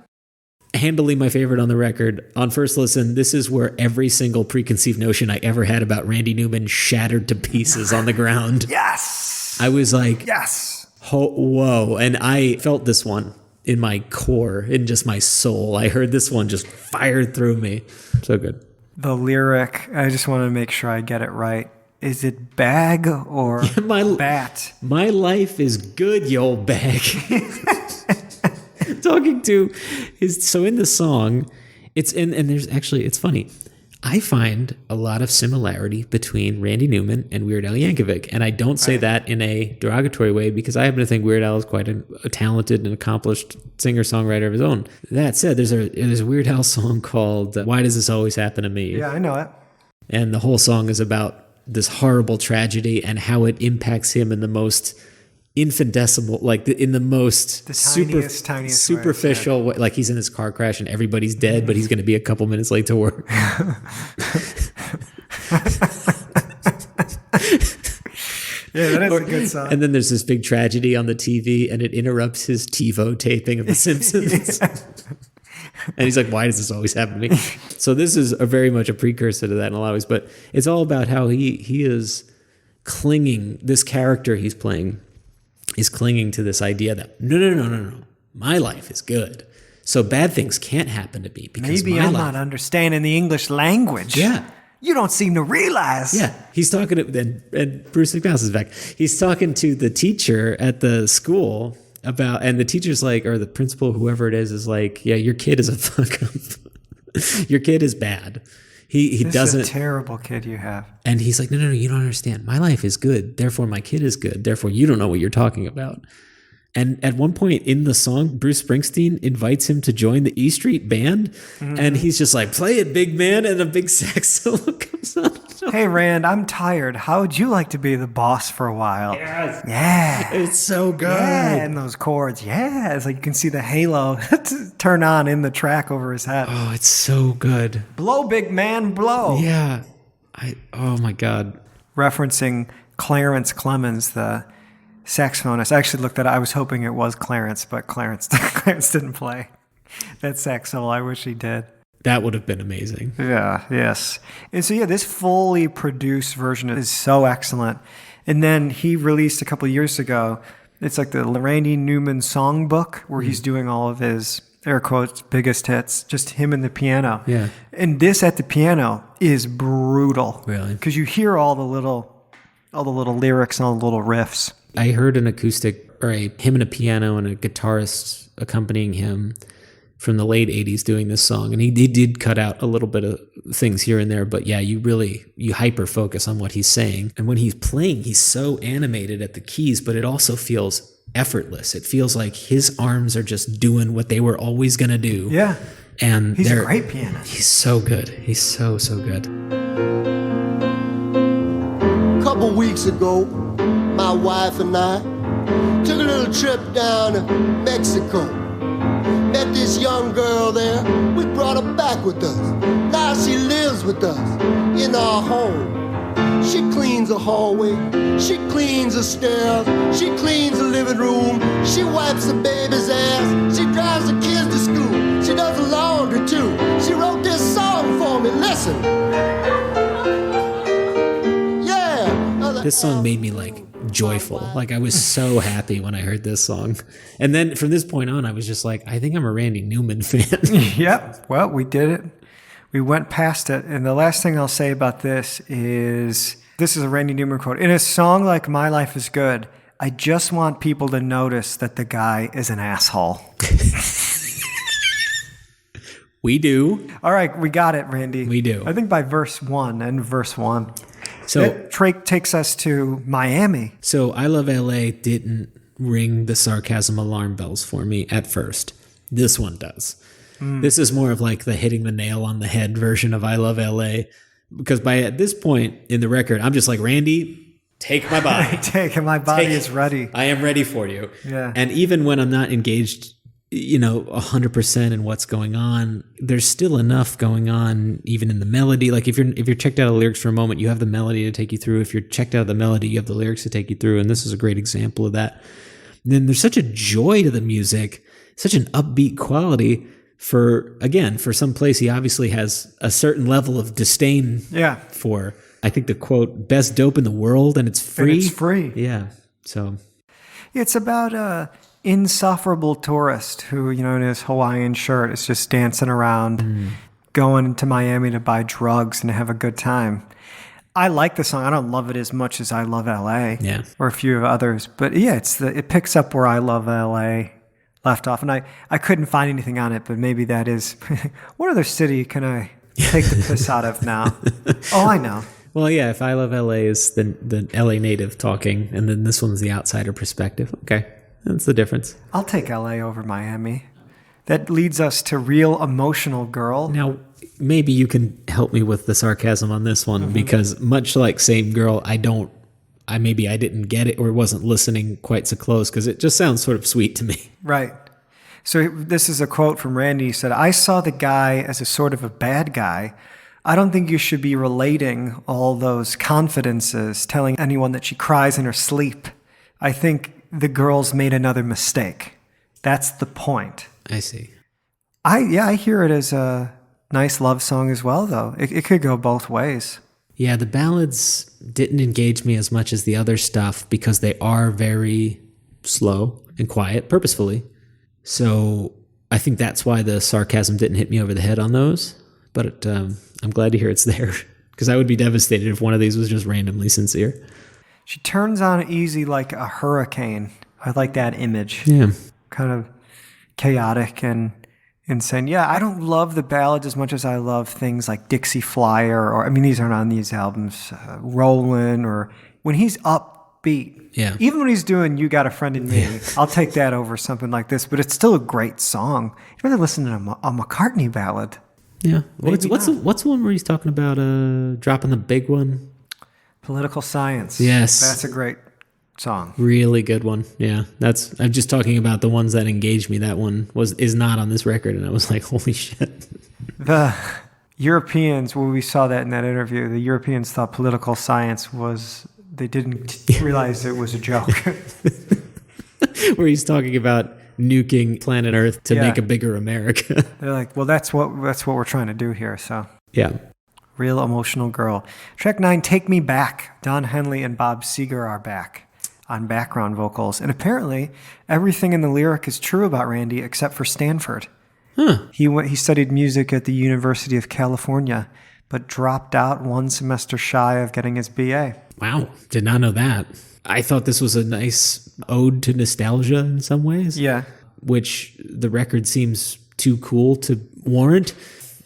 Handily my favorite on the record. On first listen, this is where every single preconceived notion I ever had about Randy Newman shattered to pieces on the ground. Yes. I was like, yes. Whoa. And I felt this one in my core, in just my soul. I heard this one just fired through me. So good. The lyric, I just want to make sure I get it right. Is it bag or bat? My life is good, you old bag. Talking to so in the song, it's funny. I find a lot of similarity between Randy Newman and Weird Al Yankovic. And I don't say that in a derogatory way because I happen to think Weird Al is quite a talented and accomplished singer-songwriter of his own. That said, there's a Weird Al song called Why Does This Always Happen to Me? Yeah, I know it. And the whole song is about this horrible tragedy and how it impacts him in the most infinitesimal, like in the most tiniest superficial way. Like he's in his car crash and everybody's dead, but he's going to be a couple minutes late to work. Yeah, that is a good song. And then there's this big tragedy on the TV and it interrupts his TiVo taping of The Simpsons. And he's like, why does this always happen to me? So this is very much a precursor to that in a lot of ways, but it's all about how he is clinging, this character he's playing is clinging to this idea that no, my life is good. So bad things can't happen to me because maybe I'm not understanding the English language. Yeah. You don't seem to realize. Yeah. He's talking to, and Bruce McMouse is back. He's talking to the teacher at the school about, and the teacher's like, or the principal, whoever it is like, yeah, your kid is a fuck up. Your kid is bad. He doesn't. This is a terrible kid you have. And he's like, no, you don't understand. My life is good. Therefore, my kid is good. Therefore, you don't know what you're talking about. And at one point in the song, Bruce Springsteen invites him to join the E Street Band. Mm-hmm. And he's just like, play it, big man. And a big sax solo comes on. Hey, Rand, I'm tired. How would you like to be the boss for a while? Yes. Yeah. It's so good. Yeah, and those chords. Yeah. It's like you can see the halo turn on in the track over his head. Oh, it's so good. Blow, big man, blow. Yeah. Oh, my God. Referencing Clarence Clemens, the saxophonist. I actually looked at it. I was hoping it was Clarence, but Clarence didn't play that sax solo. I wish he did. That would have been amazing. Yeah, yes. And so, yeah, this fully produced version is so excellent. And then he released a couple of years ago, it's like the Randy Newman songbook where he's doing all of his, air quotes, biggest hits, just him and the piano. Yeah. And this at the piano is brutal. Really? Because you hear all the little lyrics and all the little riffs. I heard an acoustic, or him and a piano and a guitarist accompanying him. from the late 80s doing this song. And he did cut out a little bit of things here and there, but yeah, you hyper focus on what he's saying. And when he's playing, he's so animated at the keys, but it also feels effortless. It feels like his arms are just doing what they were always going to do. Yeah. And he's a great pianist. He's so good. He's so good. A couple weeks ago, my wife and I took a little trip down to Mexico. Met this young girl there. We brought her back with us. Now she lives with us in our home. She cleans the hallway. She cleans the stairs. She cleans the living room. She wipes the baby's ass. She drives the kids to school. She does the laundry too. She wrote this song for me. Listen. Yeah. This song made me like joyful. Like I was so happy when I heard this song. And then from this point on, I was just like, I think I'm a Randy Newman fan. Yep. Well, we did it. We went past it. And the last thing I'll say about this is a Randy Newman quote. In a song like My Life is Good, I just want people to notice that the guy is an asshole. We do. All right, we got it, Randy. We do. I think by verse 1. So it takes us to Miami. So I Love LA didn't ring the sarcasm alarm bells for me at first. This one does. This is more of like the hitting the nail on the head version of I Love LA. Because at this point in the record, I'm just like, Randy, take my body. My body is ready. I am ready for you. Yeah. And even when I'm not engaged, 100% in what's going on, there's still enough going on even in the melody. Like if you're checked out of the lyrics for a moment, you have the melody to take you through. If you're checked out of the melody, you have the lyrics to take you through. And this is a great example of that. And then there's such a joy to the music, such an upbeat quality for some place he obviously has a certain level of disdain for. I think the quote, best dope in the world, and it's free. And it's free. Yeah. So it's about a insufferable tourist who, in his Hawaiian shirt is just dancing around, going to Miami to buy drugs and have a good time. I like the song. I don't love it as much as I Love LA or a few of others. But yeah, it picks up where I Love LA left off. And I couldn't find anything on it, but maybe that is, what other city can I take the piss out of now? Oh, I know. Well, yeah, if I Love LA is the LA native talking, and then this one's the outsider perspective. Okay, that's the difference. I'll take LA over Miami. That leads us to Real Emotional Girl. Now, maybe you can help me with the sarcasm on this one, because much like Same Girl, I didn't get it or wasn't listening quite so close, because it just sounds sort of sweet to me. Right. So this is a quote from Randy. He said, I saw the guy as a sort of a bad guy. I don't think you should be relating all those confidences, telling anyone that she cries in her sleep. I think the girl's made another mistake. That's the point. I see. I hear it as a nice love song as well, though. It could go both ways. Yeah, the ballads didn't engage me as much as the other stuff because they are very slow and quiet, purposefully. So I think that's why the sarcasm didn't hit me over the head on those. But I'm glad to hear it's there, because I would be devastated if one of these was just randomly sincere. She turns on easy like a hurricane. I like that image. Yeah. Kind of chaotic and insane. Yeah, I don't love the ballads as much as I love things like Dixie Flyer, these aren't on these albums, Rollin', or when he's upbeat. Yeah. Even when he's doing You Got a Friend in Me, I'll take that over something like this, but it's still a great song. You'd rather listen to a McCartney ballad. Yeah. What's the one where he's talking about dropping the big one? Political Science. Yes. That's a great song. Really good one. Yeah. I'm just talking about the ones that engaged me. That one is not on this record, and I was like, holy shit. The Europeans, when we saw that in that interview, the Europeans thought Political Science they didn't realize it was a joke. Where he's talking about nuking planet Earth to make a bigger America. They're like, well, that's what we're trying to do here. So yeah. Real Emotional Girl. Track 9, Take Me Back. Don Henley and Bob Seger are back on background vocals. And apparently everything in the lyric is true about Randy except for Stanford. Huh. He studied music at the University of California, but dropped out one semester shy of getting his BA. Wow. Did not know that. I thought this was a nice ode to nostalgia in some ways. Yeah. Which the record seems too cool to warrant.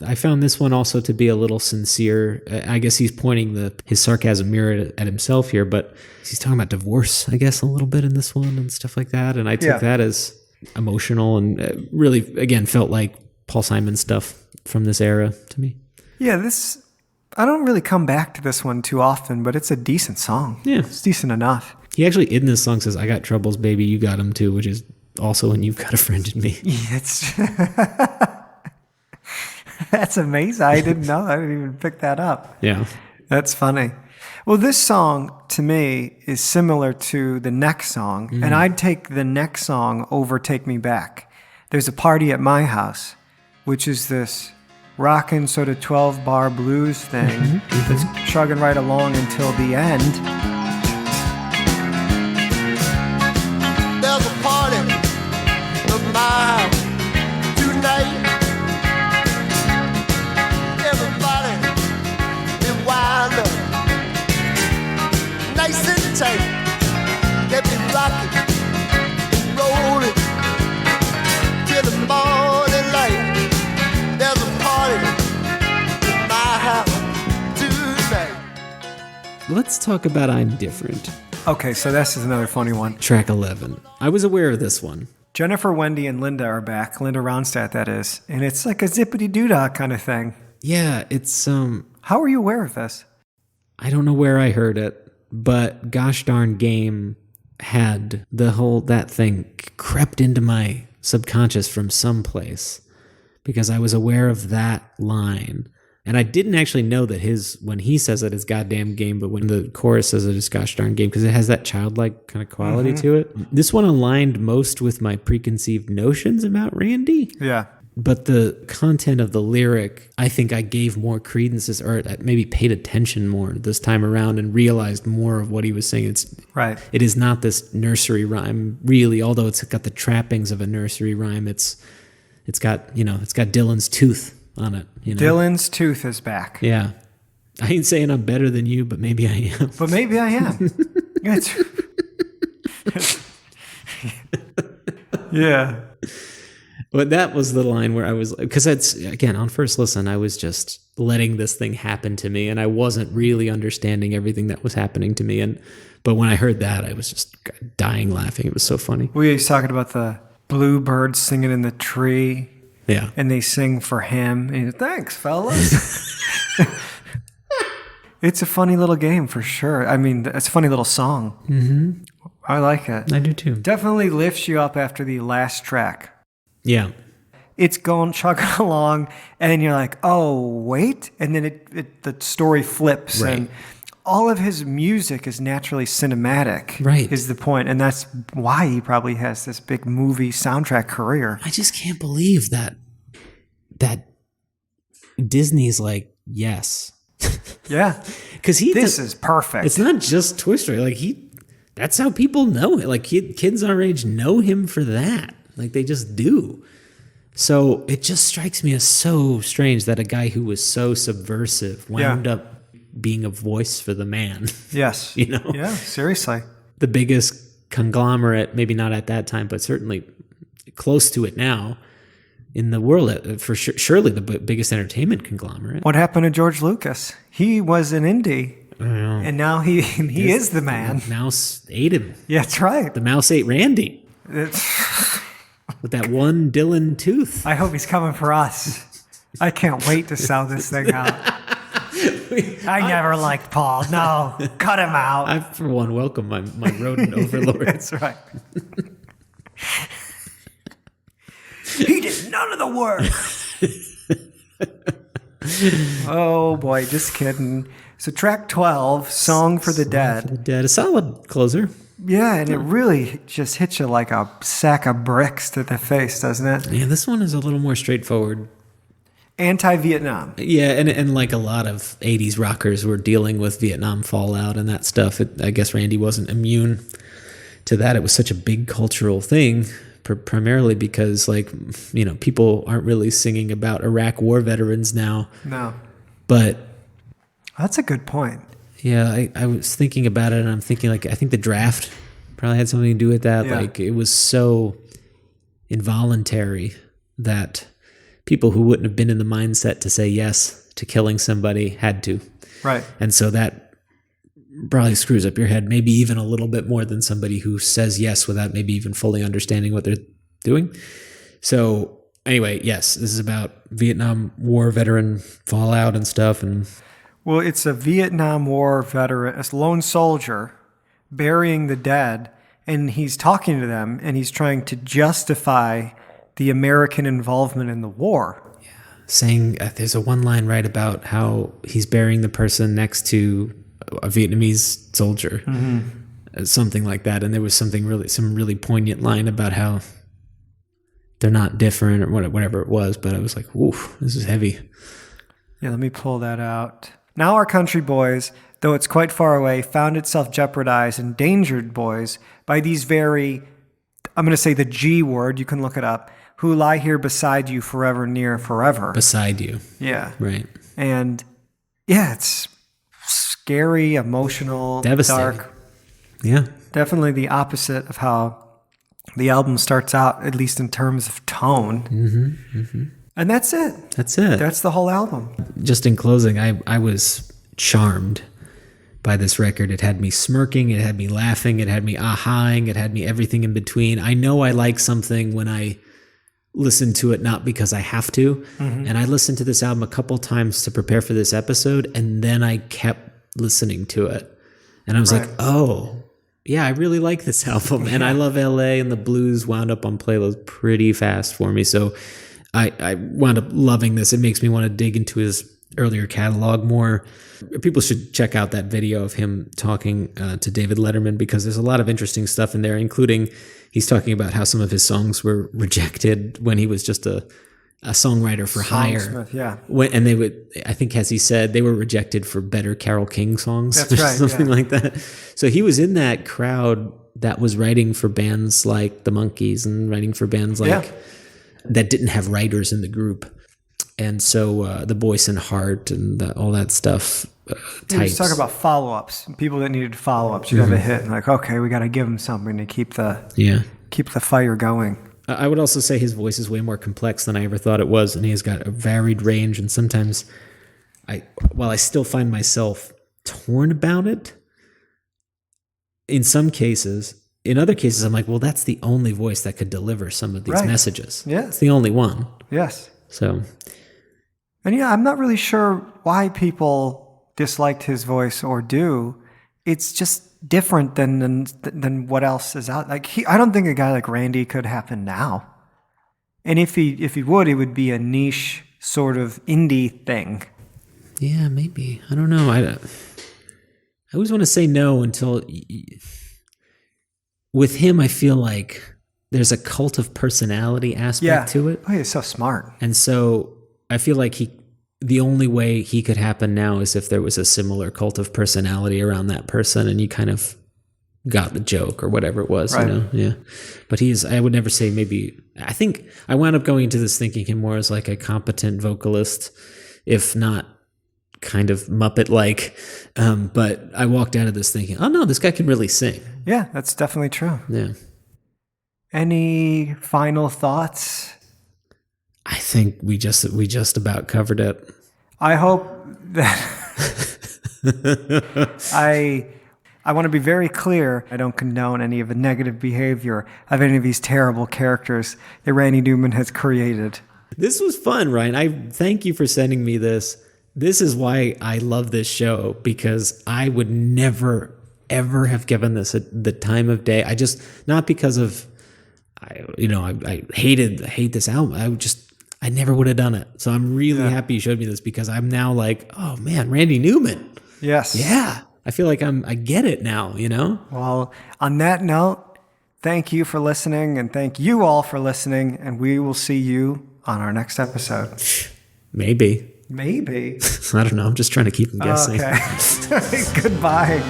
I found this one also to be a little sincere. I guess he's pointing his sarcasm mirror at himself here, but he's talking about divorce, I guess, a little bit in this one and stuff like that. And I took that as emotional and really, again, felt like Paul Simon stuff from this era to me. Yeah, I don't really come back to this one too often, but it's a decent song. Yeah. It's decent enough. He actually, in this song, says, "I got troubles, baby, you got them too," which is also when "You've Got a Friend in Me." Yeah, that's amazing. I didn't know. I didn't even pick that up. Yeah. That's funny. Well, this song, to me, is similar to the next song, and I'd take the next song over Take Me Back. There's a Party at My House, which is this rockin' sort of 12-bar blues thing that's chugging right along until the end. There's a party at my house tonight. Everybody be wind up, nice and tight. Get me rocking and rolling till the morning light. There's a party at my house tonight. Let's talk about "I'm Different." Okay, so this is another funny one. Track 11. I was aware of this one. Jennifer, Wendy, and Linda are back. Linda Ronstadt, that is. And it's like a zippity-doo-dah kind of thing. Yeah, it's... How are you aware of this? I don't know where I heard it, but gosh darn Game had that thing crept into my subconscious from someplace because I was aware of that line. And I didn't actually know that when he says it, it's goddamn game, but when the chorus says it, it's gosh darn game, because it has that childlike kind of quality to it. This one aligned most with my preconceived notions about Randy. Yeah. But the content of the lyric, I think I gave more credence, or maybe paid attention more this time around and realized more of what he was saying. It is not this nursery rhyme, really, although it's got the trappings of a nursery rhyme. It's got Dylan's tooth on it. Dylan's tooth is back. Yeah. I ain't saying I'm better than you, but maybe I am. But maybe I am. Yeah. But that was the line where I was, because it's, again, on first listen, I was just letting this thing happen to me, and I wasn't really understanding everything that was happening to me. But when I heard that, I was just dying laughing. It was so funny. We was talking about the bluebirds singing in the tree. Yeah. And they sing for him. And thanks, fellas. It's a funny little game for sure. I mean, it's a funny little song. Mm-hmm. I like it. I do too. Definitely lifts you up after the last track. Yeah. It's going chugging along, and then you're like, oh, wait. And then the story flips. Right. And all of his music is naturally cinematic, right? Is the point. And that's why he probably has this big movie soundtrack career. I just can't believe that Disney's like, yes. Yeah. Because this is perfect. It's not just Toy Story. That's how people know it. Like kids our age know him for that. Like they just do. So it just strikes me as so strange that a guy who was so subversive wound up being a voice for the man. Yes. Yeah, seriously. The biggest conglomerate, maybe not at that time, but certainly close to it now in the world, for sure, surely the biggest entertainment conglomerate. What happened to George Lucas? He was an indie. And now he is the man. The mouse ate him. Yeah, that's right. The mouse ate Randy. With that one Dylan tooth. I hope he's coming for us. I can't wait to sell this thing out. I never liked Paul. No, cut him out. I, for one, welcome my rodent overlord. That's right. He did none of the work. Oh, boy, just kidding. So track 12, Song for the Dead. For the Dead, a solid closer. Yeah, and it really just hits you like a sack of bricks to the face, doesn't it? Yeah, this one is a little more straightforward. Anti-Vietnam. Yeah, and like a lot of 80s rockers were dealing with Vietnam fallout and that stuff. I guess Randy wasn't immune to that. It was such a big cultural thing, primarily because, people aren't really singing about Iraq war veterans now. No. But... That's a good point. Yeah, I was thinking about it, and I'm thinking, I think the draft probably had something to do with that. Yeah. It was so involuntary that people who wouldn't have been in the mindset to say yes to killing somebody had to. Right. And so that probably screws up your head maybe even a little bit more than somebody who says yes without maybe even fully understanding what they're doing. So anyway, yes, this is about Vietnam War veteran fallout and stuff. And Well, it's a Vietnam War veteran, a lone soldier burying the dead, and he's talking to them, and he's trying to justify the American involvement in the war. saying there's a one line right about how he's burying the person next to a Vietnamese soldier, something like that. And there was some really poignant line about how they're not different or whatever it was. But I was like, oof, this is heavy. Yeah, let me pull that out. Now our country, boys, though it's quite far away, found itself jeopardized, endangered, boys, by these very, I'm going to say the G word, you can look it up, who lie here beside you forever, near forever. Beside you. Yeah. Right. And yeah, it's scary, emotional, Devastating. dark. Yeah. Definitely the opposite of how the album starts out, at least in terms of tone. And that's it. That's it. That's the whole album. Just in closing, I was charmed by this record. It had me smirking, it had me laughing, it had me ah-haing, it had me everything in between. I know I like something when I listen to it, not because I have to. And I listened to this album a couple times to prepare for this episode, and then I kept listening to it. And I was like, oh, yeah, I really like this album. And I love LA, and the blues wound up on playlists pretty fast for me. So I wound up loving this. It makes me want to dig into his earlier catalog more. People should check out that video of him talking to David Letterman, because there's a lot of interesting stuff in there, including he's talking about how some of his songs were rejected when he was just a songwriter for hire. Songsmith, yeah. And they would, I think, as he said, they were rejected for better Carole King songs. That's or right, something yeah. like that. So he was in that crowd that was writing for bands like the Monkees and writing for bands like that didn't have writers in the group. And so the Voice and Heart and all that stuff. Let's talk about follow-ups. People that needed follow-ups. You'd have a hit, and like, okay, we got to give them something to keep the fire going. I would also say his voice is way more complex than I ever thought it was, and he has got a varied range. And sometimes, while I still find myself torn about it, in some cases, in other cases, I'm like, well, that's the only voice that could deliver some of these messages. Yeah. It's the only one. Yes. So, and yeah, I'm not really sure why people disliked his voice or do. It's just different than what else is out. Like I don't think a guy like Randy could happen now. And if he would, it would be a niche sort of indie thing. yeah, maybe. I don't know. I always want to say no until... With him, I feel like there's a cult of personality aspect to it. Oh, he's so smart. And so I feel like the only way he could happen now is if there was a similar cult of personality around that person and you kind of got the joke or whatever it was, Right. you know? Yeah. But I would never say maybe, I think I wound up going into this thinking him more as like a competent vocalist, if not kind of Muppet-like. But I walked out of this thinking, oh no, this guy can really sing. Yeah, that's definitely true. Yeah. Any final thoughts? I think we just about covered it. I hope that I want to be very clear. I don't condone any of the negative behavior of any of these terrible characters that Randy Newman has created. This was fun, Ryan. I thank you for sending me this. This is why I love this show, because I would never, ever have given this the time of day. I just, not because of, I hate this album. I never would have done it. So I'm really happy you showed me this, because I'm now like, oh man, Randy Newman. Yes. Yeah. I feel like I get it now, you know? Well, on that note, thank you for listening, and thank you all for listening, and we will see you on our next episode. Maybe. I don't know. I'm just trying to keep them guessing. Okay. Goodbye.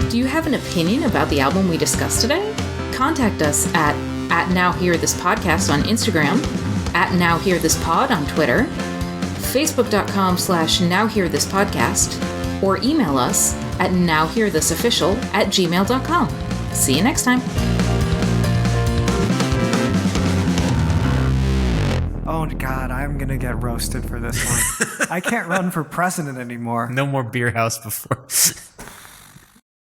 Do you have an opinion about the album we discussed today? Contact us at NowHearThisPodcast on Instagram, at NowHearThisPod on Twitter, Facebook.com/NowHearThisPodcast, or email us at NowHearThisOfficial@gmail.com. See you next time. Oh, God, I'm going to get roasted for this one. I can't run for president anymore. No more beer house before.